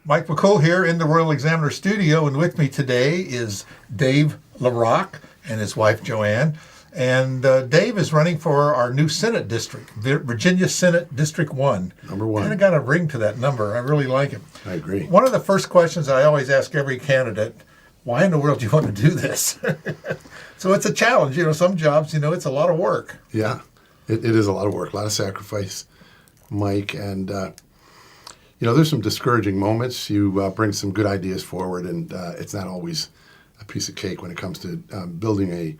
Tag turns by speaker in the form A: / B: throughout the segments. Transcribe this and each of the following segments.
A: Mike McCool here in the Royal Examiner studio, and with me today is Dave LaRock and his wife Joanne. And Dave is running for our new Senate district, Virginia Senate District 1.
B: Number 1.
A: Kind of got a ring to that number. I really like it.
B: I agree.
A: One of the first questions I always ask every candidate, why in the world do you want to do this? So it's a challenge. Some jobs, it's a lot of work.
B: Yeah, it is a lot of work, a lot of sacrifice, Mike. And, there's some discouraging moments. You bring some good ideas forward, and it's not always a piece of cake when it comes to building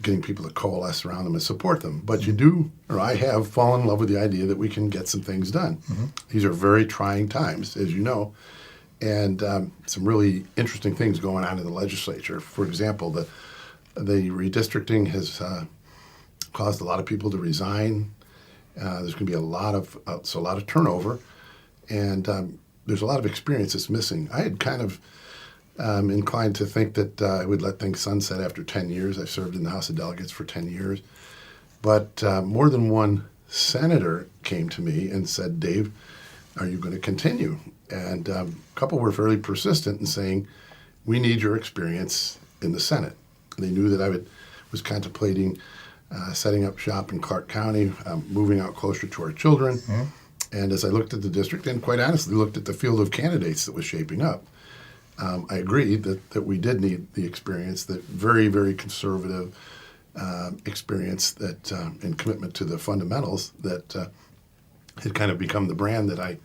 B: getting people to coalesce around them and support them. But you do, or I have fallen in love with the idea that we can get some things done. Mm-hmm. These are very trying times, as you know, and some really interesting things going on in the legislature. For example, the redistricting has caused a lot of people to resign. There's going to be a lot of turnover, and there's a lot of experience that's missing. I had kind of inclined to think that I would let things sunset after 10 years. I served in the House of Delegates for 10 years. But more than one senator came to me and said, Dave, are you going to continue? And a couple were fairly persistent in saying, we need your experience in the Senate. They knew that I was contemplating setting up shop in Clarke County, moving out closer to our children. Mm-hmm. And as I looked at the district, and quite honestly looked at the field of candidates that was shaping up, I agreed that we did need the experience, that very, very conservative experience that and commitment to the fundamentals that had kind of become the brand that I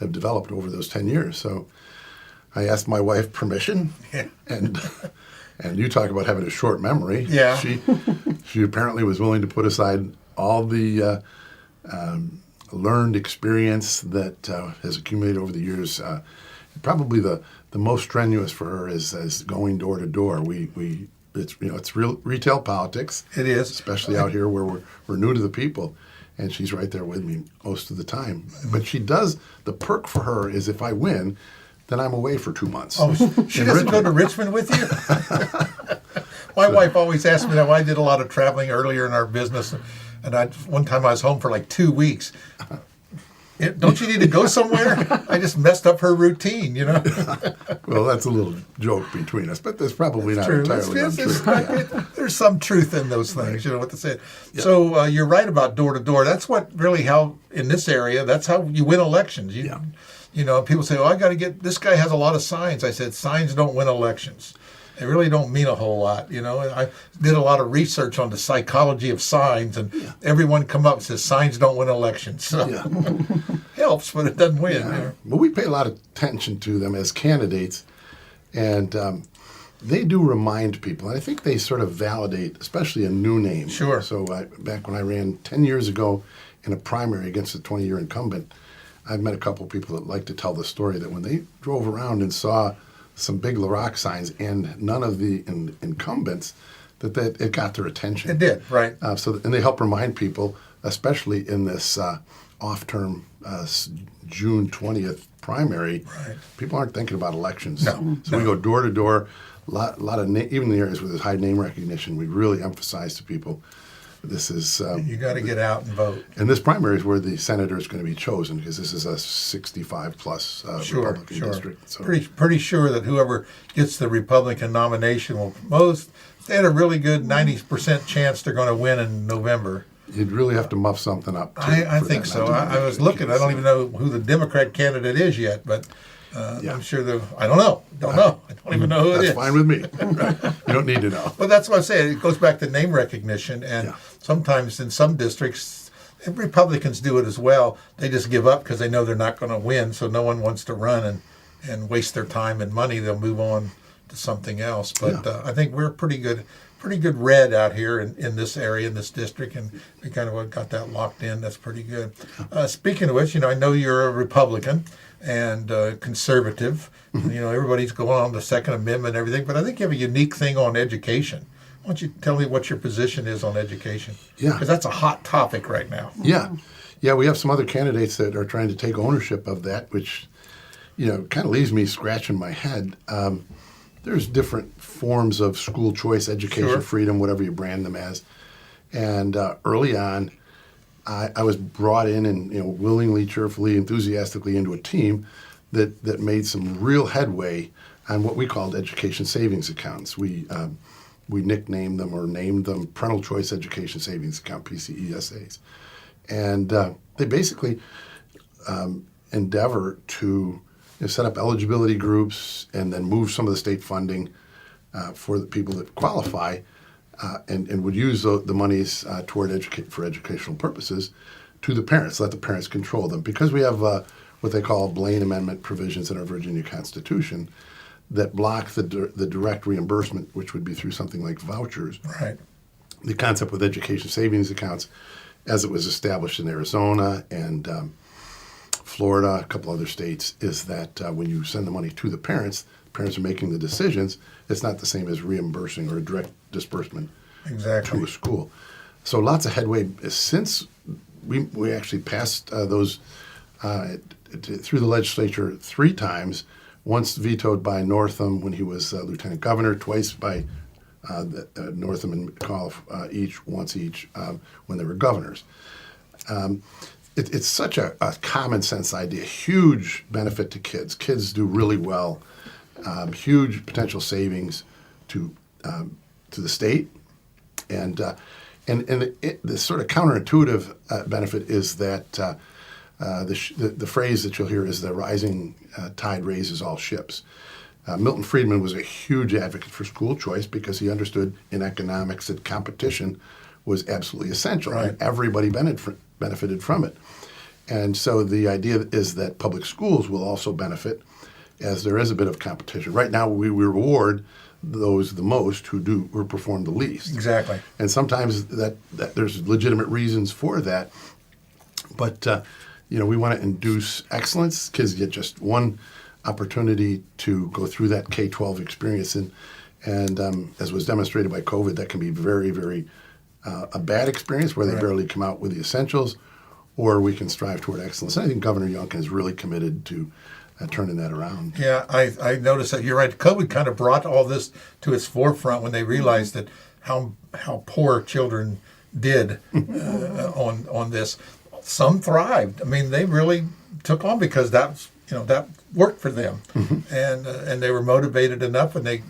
B: have developed over those 10 years. So I asked my wife permission, and you talk about having a short memory.
A: Yeah.
B: She apparently was willing to put aside all the learned experience that has accumulated over the years. Probably the most strenuous for her is going door to door. It's real retail politics.
A: It is,
B: especially out here where we're new to the people, and she's right there with me most of the time. But she does. The perk for her is if I win, then I'm away for 2 months.
A: Oh, she doesn't go to Richmond with you? My wife always asked me that. I did a lot of traveling earlier in our business, and one time I was home for like 2 weeks. Don't you need to go somewhere? I just messed up her routine,
B: Well, that's a little joke between us, but that's probably not entirely untrue.
A: There's some truth in those things, what to say. Yeah. So you're right about door to door. That's what really how in this area. That's how you win elections. People say, "Oh, I got to get this guy has a lot of signs." I said, "Signs don't win elections. They really don't mean a whole lot." I did a lot of research on the psychology of signs, and everyone come up and says signs don't win elections. So helps, but it doesn't win.
B: Yeah. Well, we pay a lot of attention to them as candidates, and they do remind people, and I think they sort of validate, especially a new name.
A: Sure.
B: So back when I ran 10 years ago in a primary against a 20-year incumbent, I've met a couple of people that like to tell the story that when they drove around and saw some big LaRocks signs and none of the incumbents, that it got their attention.
A: It did, right.
B: And they help remind people, especially in this off-term June 20th primary, right. People aren't thinking about elections.
A: No.
B: So we go door to door, a lot of even in the areas with high name recognition, we really emphasize to people, this is...
A: you got to get out and vote.
B: And this primary is where the senator is going to be chosen, because this is a 65-plus Republican district. So.
A: Pretty sure that whoever gets the Republican nomination they had a really good 90% chance they're going to win in November.
B: You'd really have to muff something up.
A: I think so. I was looking. I don't even know who the Democrat candidate is yet, but... I'm sure I don't know. I don't even know who it is.
B: That's fine with me. You don't need to know.
A: But that's what I say. It goes back to name recognition. And sometimes in some districts, and Republicans do it as well, they just give up because they know they're not going to win. So no one wants to run and waste their time and money. They'll move on to something else. But I think we're pretty good red out here in this area, in this district. And we kind of got that locked in. That's pretty good. Speaking of which, I know you're a Republican and conservative. Everybody's going on the Second Amendment and everything, but I think you have a unique thing on education. Why don't you tell me what your position is on education?
B: Yeah.
A: Because that's a hot topic right now.
B: Yeah, we have some other candidates that are trying to take ownership of that, which, kind of leaves me scratching my head. There's different forms of school choice, education, freedom, whatever you brand them as. And early on, I was brought in and willingly, cheerfully, enthusiastically into a team that made some real headway on what we called education savings accounts. We nicknamed them or named them Parental Choice Education Savings Account, PCESAs. And they basically endeavor to set up eligibility groups and then move some of the state funding for the people that qualify and would use the monies for educational purposes to the parents, let the parents control them. Because we have what they call Blaine Amendment provisions in our Virginia Constitution that block the direct reimbursement, which would be through something like vouchers.
A: Right.
B: The concept with education savings accounts, as it was established in Arizona and Florida, a couple other states, is that when you send the money to the parents are making the decisions. It's not the same as reimbursing or a direct disbursement
A: Exactly.
B: to a school. So lots of headway since we actually passed those through the legislature 3 times, once vetoed by Northam when he was lieutenant governor, twice by Northam and McCool once each when they were governors. It's such a common sense idea, huge benefit to kids. Kids do really well, huge potential savings to the state, and the sort of counterintuitive benefit is that the phrase that you'll hear is the rising tide raises all ships. Milton Friedman was a huge advocate for school choice because he understood in economics that competition was absolutely essential,
A: Right.
B: and everybody benefited from it. And so the idea is that public schools will also benefit as there is a bit of competition. Right now we reward those the most who perform the least.
A: Exactly.
B: And sometimes that there's legitimate reasons for that. But we want to induce excellence. Kids get just one opportunity to go through that K-12 experience, and as was demonstrated by COVID, that can be very, very a bad experience where they
A: Right.
B: barely come out with the essentials, or we can strive toward excellence. And I think Governor Youngkin is really committed to turning that around.
A: Yeah, I noticed that. You're right. COVID kind of brought all this to its forefront when they realized that how poor children did on this. Some thrived. I mean, they really took on because that worked for them, and they were motivated enough, and they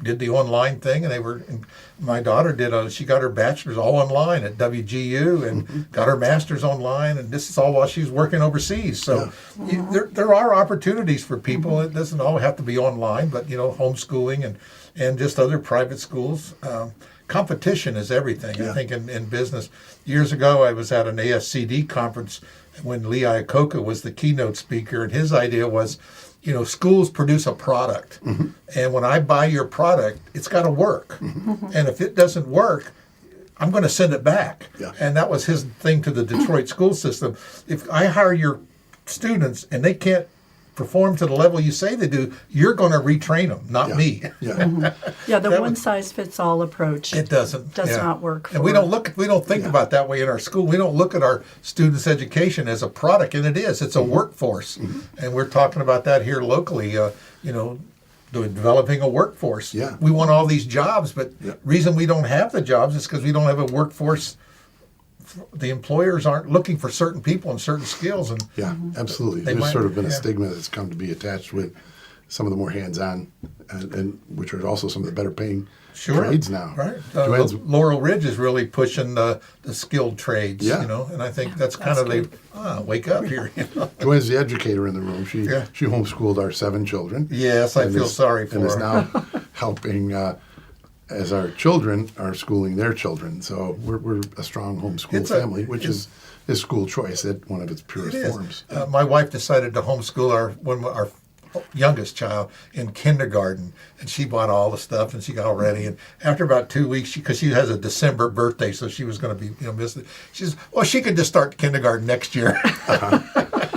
A: did the online thing, and my daughter she got her bachelor's all online at WGU and got her master's online, and this is all while she was working overseas. So there are opportunities for people. It doesn't all have to be online, but homeschooling and just other private schools. Competition is everything.
B: Yeah.
A: I think in business. Years ago, I was at an ASCD conference when Lee Iacocca was the keynote speaker, and his idea was, schools produce a product, and when I buy your product, it's got to work, and if it doesn't work, I'm going to send it back.
B: Yeah.
A: And that was his thing to the Detroit school system. If I hire your students and they can't perform to the level you say they do, you're going to retrain them, not me.
B: Yeah.
C: Yeah, the
A: That
C: one
A: was-
C: size fits all approach.
A: It doesn't.
C: Does
A: yeah.
C: not work.
A: And we don't think
B: Yeah.
A: about that way in our school. We don't look at our students' education as a product, and it is. It's a workforce, and we're talking about that here locally. Developing a workforce.
B: Yeah.
A: We want all these jobs, but
B: Yeah.
A: reason we don't have the jobs is because we don't have a workforce. The employers aren't looking for certain people and certain skills, and
B: Yeah, absolutely.
A: They
B: There's
A: might-
B: sort of been a
A: yeah.
B: stigma that's come to be attached with some of the more hands-on, and which are also some of the better paying trades now.
A: Right.
B: Joanne's,
A: Laurel Ridge is really pushing the skilled trades,
B: Yeah.
A: and I think that's kind of wake up here.
B: Joanne's the educator in the room. She
A: Yeah.
B: she homeschooled our 7 children.
A: Yes, I
B: and
A: feel
B: is-
A: sorry for
B: and is
A: her.
B: now helping as our children are schooling their children. So we're a strong homeschool
A: It's a-
B: family, which is school choice at one of its
A: It
B: purest
A: is.
B: forms.
A: My wife decided to homeschool our youngest child in kindergarten, and she bought all the stuff and she got all ready. And after about 2 weeks, because she has a December birthday, so she was going to be missing. She says, "Well, she could just start kindergarten next year."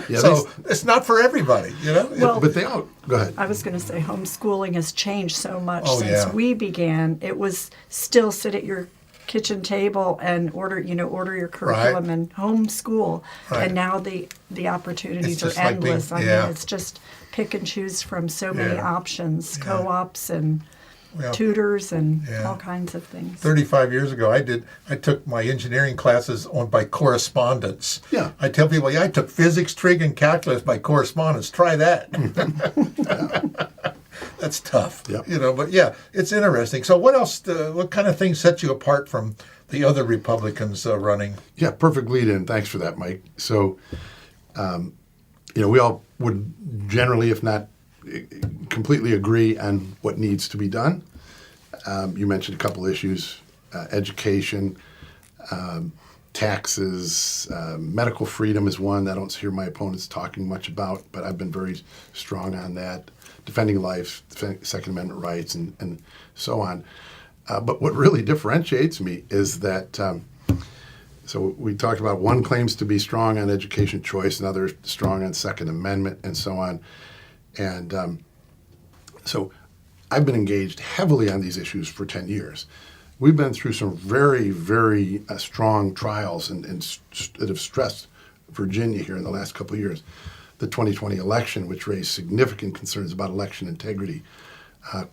B: Yeah,
A: So it's not for everybody,
C: Well,
B: but they all go ahead.
C: I was going to say homeschooling has changed so much
A: Oh,
C: since
A: yeah.
C: we began. It was still sit at your kitchen table and order your curriculum
A: Right.
C: and homeschool.
A: Right.
C: And now the opportunities
A: It's
C: are
A: just like
C: endless.
A: yeah.
C: It's just pick and choose from so many
A: Yeah.
C: options,
A: Yeah.
C: co-ops and
A: Yeah.
C: tutors and
A: Yeah.
C: all kinds of things.
A: 35 years ago, I took my engineering classes by correspondence.
B: Yeah.
A: I tell people, I took physics, trig, and calculus by correspondence. Try that. That's tough.
B: Yep.
A: But yeah, it's interesting. So what else, what kind of things set you apart from the other Republicans running?
B: Yeah, perfect lead in. Thanks for that, Mike. So, we all would generally, if not completely agree on what needs to be done. You mentioned a couple issues, education, taxes, medical freedom is one that I don't hear my opponents talking much about, but I've been very strong on that. Defending life, Second Amendment rights, and so on. But what really differentiates me is that, so we talked about one claims to be strong on education choice, another strong on Second Amendment, and so on. And so I've been engaged heavily on these issues for 10 years. We've been through some very, very strong trials and that have stressed Virginia here in the last couple of years. The 2020 election, which raised significant concerns about election integrity.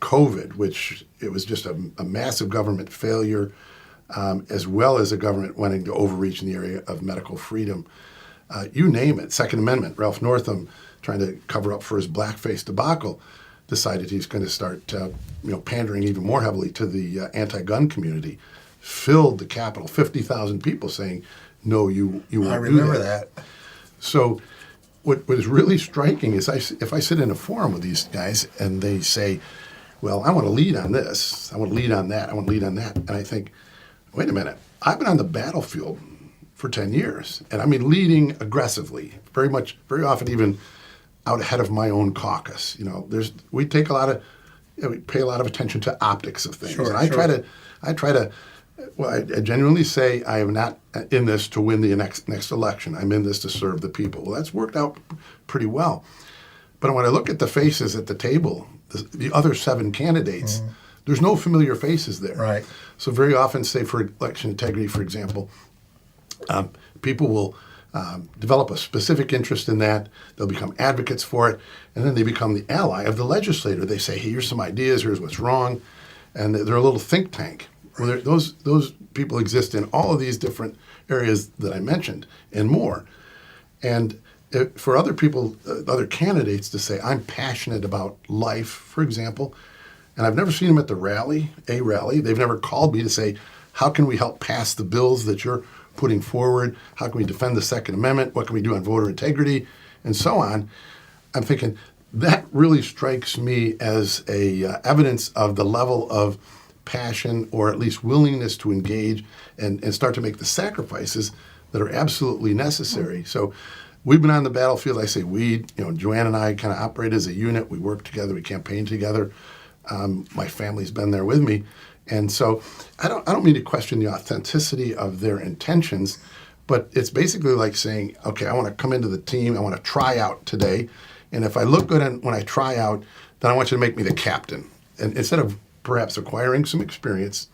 B: COVID, which it was just a massive government failure, as well as a government wanting to overreach in the area of medical freedom. You name it. Second Amendment. Ralph Northam, trying to cover up for his blackface debacle, decided he's going to start, pandering even more heavily to the anti-gun community. Filled the Capitol, 50,000 people saying, "No, you won't do that."
A: I remember that.
B: So, what is really striking is if I sit in a forum with these guys and they say, "Well, I want to lead on this, I want to lead on that, I want to lead on that," and I think, wait a minute, I've been on the battlefield for 10 years, and I mean leading aggressively, very often even out ahead of my own caucus. We take we pay a lot of attention to optics of things,
A: Sure,
B: and I
A: sure.
B: try to. Well, I genuinely say I am not in this to win the next election. I'm in this to serve the people. Well, that's worked out pretty well. But when I look at the faces at the table, the other 7 candidates, there's no familiar faces there.
A: Right.
B: So very often, say for election integrity, for example, people will develop a specific interest in that. They'll become advocates for it, and then they become the ally of the legislator. They say, "Hey, here's some ideas. Here's what's wrong," and they're a little think tank. Well, those people exist in all of these different areas that I mentioned and more. And for other people, other candidates to say, "I'm passionate about life," for example, and I've never seen them at the rally. They've never called me to say, "How can we help pass the bills that you're putting forward? How can we defend the Second Amendment? What can we do on voter integrity?" and so on. I'm thinking that really strikes me as evidence of the level of passion, or at least willingness to engage and start to make the sacrifices that are absolutely necessary. So we've been on the battlefield. I say we, Joanne and I kind of operate as a unit. We work together. We campaign together. My family's been there with me. And so I don't mean to question the authenticity of their intentions, but it's basically like saying, okay, I want to come into the team. I want to try out today. And if I look good when I try out, then I want you to make me the captain. And instead of perhaps acquiring some experience,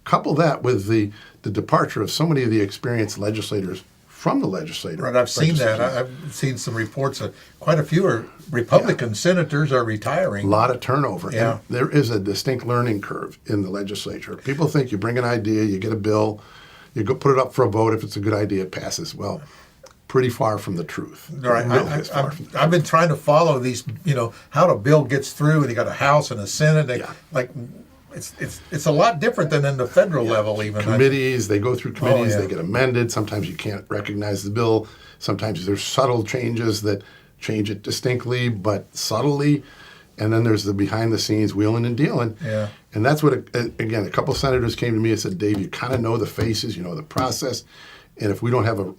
B: couple that with the departure of so many of the experienced legislators from the legislature.
A: Right, I've seen that. I've seen some reports that quite a few Republican senators are retiring.
B: A lot of turnover.
A: Yeah.
B: And there is a distinct learning curve in the legislature. People think you bring an idea, you get a bill, you go put it up for a vote. If it's a good idea, it passes. Well, pretty far from the truth.
A: Right. I've been trying to follow these, how a bill gets through, and you got a House and a Senate. It's a lot different than in the federal level even.
B: Committees, they go through committees,
A: yeah.
B: they get amended. Sometimes you can't recognize the bill. Sometimes there's subtle changes that change it distinctly but subtly. And then there's the behind the scenes wheeling and dealing.
A: Yeah.
B: And that's what, again, a couple senators came to me and said, "Dave, you kind of know the faces, you know the process. And if we don't have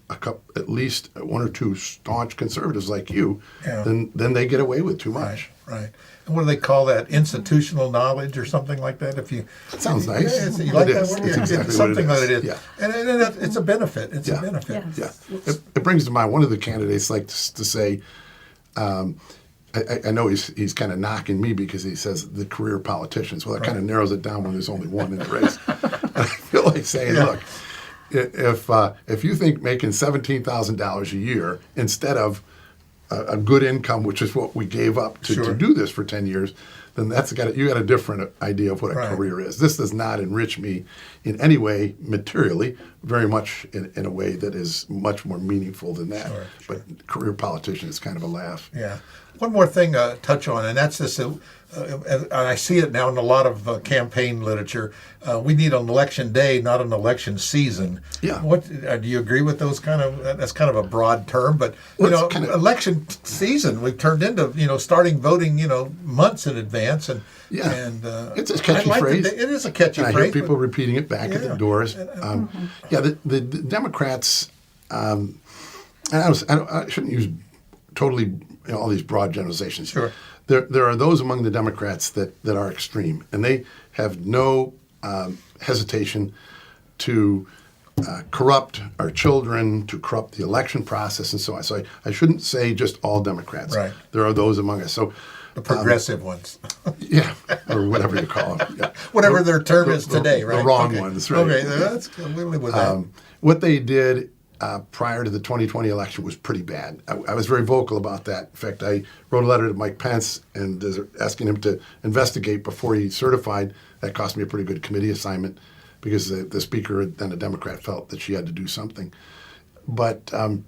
B: at least 1 or 2 staunch conservatives like you, then they get away with too much."
A: Right. And what do they call that? Institutional knowledge or something like that?
B: Sounds nice.
A: You like
B: It
A: that
B: is.
A: word?
B: It's exactly
A: It's something
B: what it
A: that it is.
B: Yeah.
A: And it's a benefit. It's a benefit.
C: Yes.
B: Yeah. It brings to mind one of the candidates likes to say, I know he's kind of knocking me because he says the career politicians. Well, that kind of narrows it down when there's only one in the race. And I feel like saying, look, if you think making $17,000 a year instead of a good income, which is what we gave up to do this for 10 years, then you got a different idea of what a career is. This does not enrich me in any way materially, very much in a way that is much more meaningful than that.
A: Sure.
B: But career politician is kind of a laugh.
A: Yeah. One more thing touch on, and that's this, and I see it now in a lot of campaign literature. We need an election day, not an election season.
B: Yeah.
A: What do you agree with those kind of? That's kind of a broad term, but election season we've turned into starting voting months in advance, and
B: it's a catchy phrase.
A: It is a catchy
B: and
A: phrase.
B: I hear people repeating it back at the doors. The Democrats. And I shouldn't use totally all these broad generalizations.
A: Sure.
B: There are those among the Democrats that are extreme, and they have no hesitation to corrupt our children, to corrupt the election process, and so on. So I shouldn't say just all Democrats.
A: Right.
B: There are those among us. So
A: the progressive ones.
B: Yeah, or whatever you call them. Yeah.
A: Whatever their term is today, right?
B: The wrong ones, right?
A: Okay, that's good. We live with that.
B: What they did prior to the 2020 election was pretty bad. I was very vocal about that. In fact, I wrote a letter to Mike Pence and asking him to investigate before he certified. That cost me a pretty good committee assignment because the speaker, then a Democrat, felt that she had to do something. But so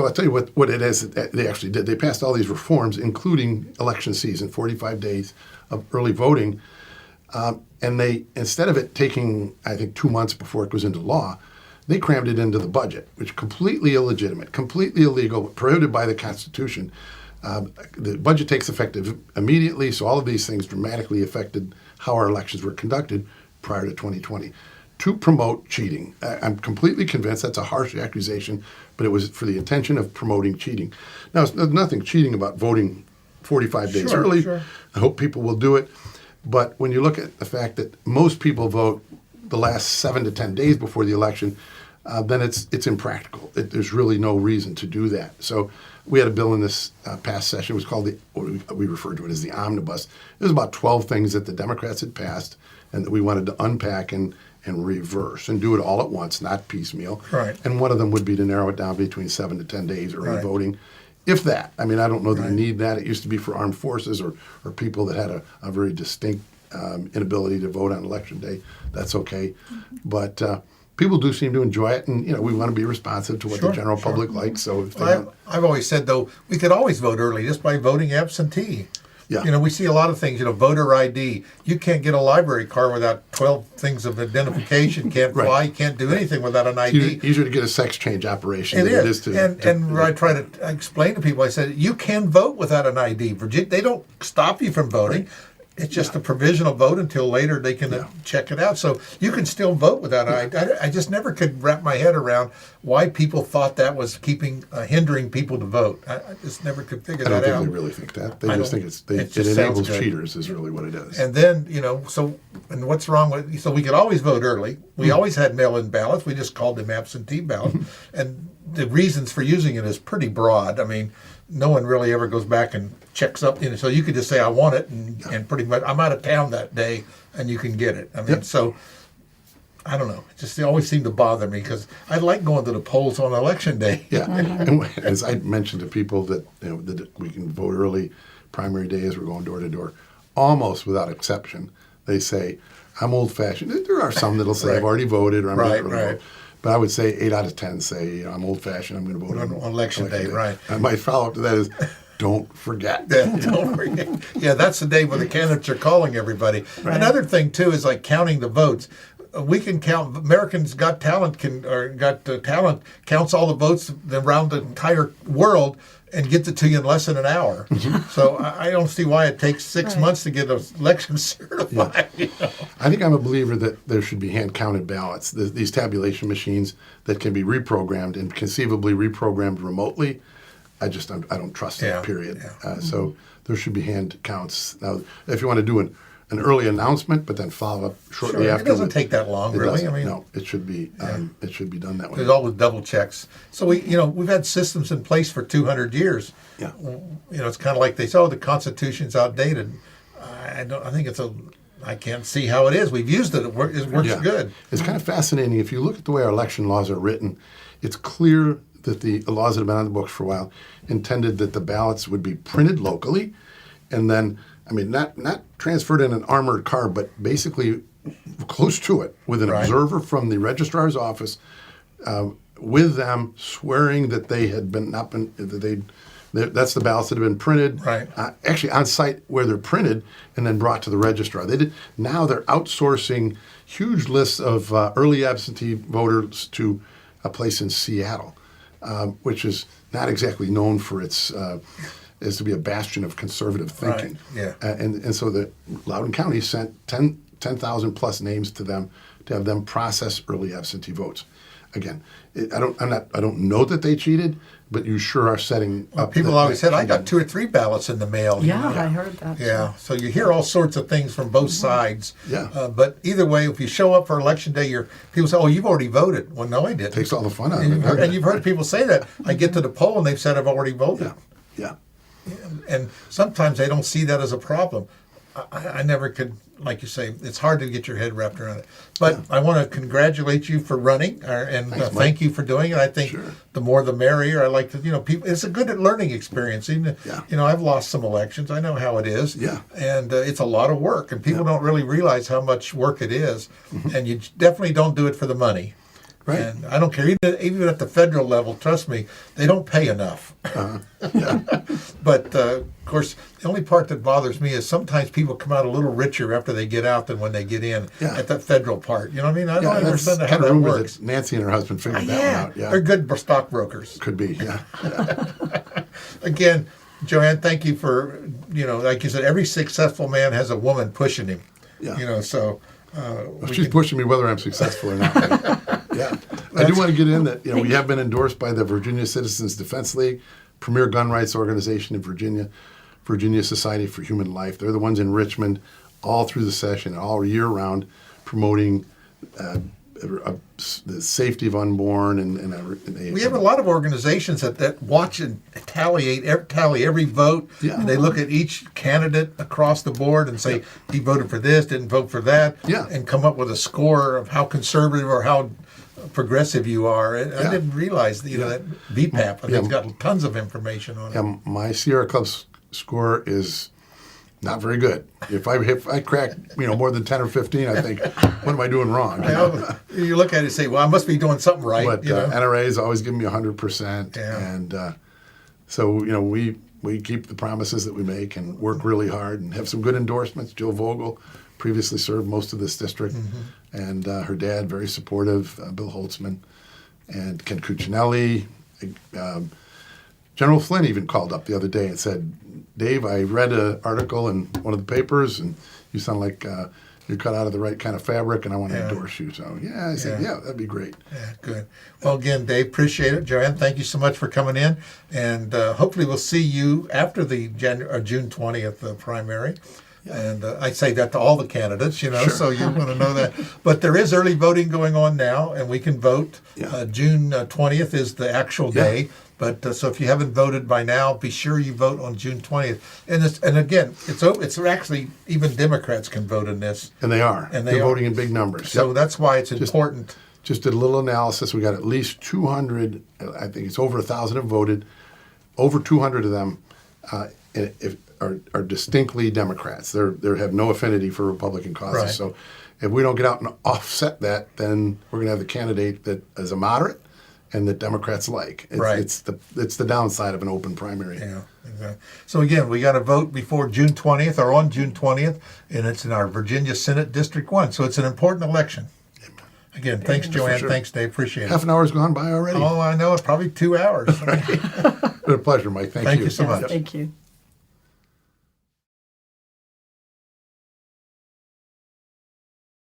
B: I'll tell you what it is that they actually did. They passed all these reforms, including election season, 45 days of early voting. And they, instead of it taking, I think, 2 months before it goes into law, they crammed it into the budget, which is completely illegitimate, completely illegal, prohibited by the Constitution. The budget takes effect immediately, so all of these things dramatically affected how our elections were conducted prior to 2020 to promote cheating. I'm completely convinced that's a harsh accusation, but it was for the intention of promoting cheating. Now, there's nothing cheating about voting 45 days early.
A: Sure.
B: I hope people will do it. But when you look at the fact that most people vote the last 7 to 10 days before the election, then it's impractical. There's really no reason to do that. So we had a bill in this past session. It was called we referred to it as the omnibus. It was about 12 things that the Democrats had passed and that we wanted to unpack and reverse and do it all at once, not piecemeal.
A: Right.
B: And one of them would be to narrow it down between 7 to 10 days early voting. If that. I mean, I don't know that you need that. It used to be for armed forces or people that had a very distinct inability to vote on election day. That's okay. But people do seem to enjoy it, and we want to be responsive to what the general public likes. So if
A: I've always said, though, we could always vote early just by voting absentee.
B: Yeah.
A: We see a lot of things, voter ID. You can't get a library card without 12 things of identification. Can't fly, can't do anything without an ID.
B: It's easier to get a sex change operation than it is to...
A: And I try to explain to people, I said, you can vote without an ID. Virginia, they don't stop you from voting.
B: Right.
A: It's just a provisional vote until later they can check it out. So you can still vote without an ID. I just never could wrap my head around why people thought that was hindering people to vote. I just never could figure that out.
B: I don't think they really think that. They just think it enables cheaters is really what it is.
A: And then, and what's wrong with, so we could always vote early. We always had mail-in ballots. We just called them absentee ballots. And the reasons for using it is pretty broad. I mean, no one really ever goes back and checks up. So you could just say, I want it, and pretty much, I'm out of town that day, and you can get it. I mean, so, I don't know. It always seemed to bother me, because I like going to the polls on election day.
B: Yeah, and as I mentioned to people that, that we can vote early, primary day as we're going door to door, almost without exception, they say, I'm old-fashioned. There are some that'll say, I've already voted, or I'm not going to vote. But I would say 8 out of 10 say, I'm old-fashioned, I'm going to vote on
A: election day. Right.
B: And my follow-up to that is, don't forget.
A: Don't forget. Yeah, that's the day when the candidates are calling everybody. Right. Another thing, too, is like counting the votes. We can count. Americans Got Talent talent counts all the votes around the entire world and gets it to you in less than an hour. So I don't see why it takes 6 months to get an election certified.
B: Yeah. I think I'm a believer that there should be hand-counted ballots. These tabulation machines that can be reprogrammed and conceivably reprogrammed remotely, I don't trust it, period.
A: Yeah.
B: So there should be hand counts. Now, if you want to do an early announcement, but then follow up shortly after.
A: It doesn't take that long, really.
B: No, it should be. It should be done that way.
A: There's always double checks. So we've had systems in place for 200 years.
B: Yeah.
A: It's kind of like they say, the Constitution's outdated. I think I can't see how it is. We've used it. It works good.
B: It's kind of fascinating. If you look at the way our election laws are written, it's clear that the laws that have been on the books for a while intended that the ballots would be printed locally, and then, I mean, not transferred in an armored car, but basically close to it with an
A: Right.
B: observer from the registrar's office, with them swearing that they had been not been that they. That's the ballots that have been printed,
A: Right.
B: Actually on site where they're printed and then brought to the registrar. Now they're outsourcing huge lists of early absentee voters to a place in Seattle, which is not exactly known for its is to be a bastion of conservative thinking.
A: Right, yeah.
B: And so the Loudoun County sent 10,000 plus names to them to have them process early absentee votes. Again, I don't know that they cheated, but you sure are setting up.
A: People always said, I got 2 or 3 ballots in the mail. you
C: Yeah,
A: know?
C: I heard that.
A: Yeah, so you hear all sorts of things from both sides.
B: Yeah.
A: But either way, if you show up for election day, people say, "Oh, you've already voted." Well, no, I didn't.
B: Takes all the fun out
A: And
B: of
A: you've
B: it.
A: heard, and you've heard people say that. I get to the poll and they've said I've already voted.
B: Yeah.
A: And sometimes they don't see that as a problem. I never could, like you say, it's hard to get your head wrapped around it. But I want to congratulate you for running, and
B: Thanks, Mike.
A: thank you for doing it. I think
B: Sure.
A: the more the merrier. I like to, people. It's a good learning experience. Even,
B: Yeah.
A: I've lost some elections. I know how it is.
B: Yeah.
A: And it's a lot of work, and people don't really realize how much work it is. And you definitely don't do it for the money.
B: Right.
A: And I don't care, even at the federal level, trust me, they don't pay enough. But, of course, the only part that bothers me is sometimes people come out a little richer after they get out than when they get in at that federal part. You know what I mean? I don't
B: That's
A: understand how
B: kind of
A: that
B: rumor
A: works.
B: that Nancy and her husband figured that one out. Yeah,
A: They're good stockbrokers.
B: could be. Yeah.
A: Again, Joanne, thank you for, like you said, every successful man has a woman pushing him.
B: Yeah.
A: So...
B: She's pushing me whether I'm successful or not. Yeah. I do want to get in that, we have been endorsed by the Virginia Citizens Defense League, premier gun rights organization in Virginia, Virginia Society for Human Life. They're the ones in Richmond all through the session, all year round, promoting the safety of unborn. And
A: we have a lot of organizations that watch and tally every vote.
B: Yeah.
A: And they look at each candidate across the board and say, he voted for this, didn't vote for that.
B: Yeah.
A: And come up with a score of how conservative or how progressive you are. I didn't realize that, that VPAP, I think, it's got tons of information on it.
B: Yeah, my Sierra Club score is not very good. If I crack more than 10 or 15, I think, what am I doing wrong?
A: You look at it and say, well, I must be doing something right.
B: But NRA is always giving me 100%, and so we keep the promises that we make and work really hard and have some good endorsements. Jill Vogel previously served most of this district, and her dad very supportive, Bill Holtzman, and Ken Cuccinelli. General Flynn even called up the other day and said, "Dave, I read an article in one of the papers, and you sound like you're cut out of the right kind of fabric, and I want to endorse you." So, I said, that'd be great.
A: Yeah, good. Well, again, Dave, appreciate it. Joanne, thank you so much for coming in, and hopefully we'll see you after the June 20th primary. And I say that to all the candidates,
B: Sure.
A: so you want to know that. But there is early voting going on now, and we can vote.
B: Yeah.
A: June 20th is the actual day. But so if you haven't voted by now, be sure you vote on June 20th. And again, it's actually even Democrats can vote in this.
B: And they are.
A: And
B: they're
A: are
B: voting in big numbers.
A: So that's why it's important.
B: Just did a little analysis. We got at least 200. I think it's over 1,000 have voted. Over 200 of them are distinctly Democrats. They have no affinity for Republican causes.
A: Right.
B: So if we don't get out and offset that, then we're going to have the candidate that is a moderate and that Democrats like. It's the downside of an open primary.
A: Yeah, exactly. So again, we got to vote before June 20th or on June 20th, and it's in our Virginia Senate District 1. So it's an important election. Again, thanks, Joanne.
B: sure.
A: Thanks, Dave. Appreciate it.
B: Half an hour's gone by already.
A: Oh, I know. It's probably 2 hours.
B: Been a pleasure, Mike. Thank you.
A: Thank you so much.
C: Thank you.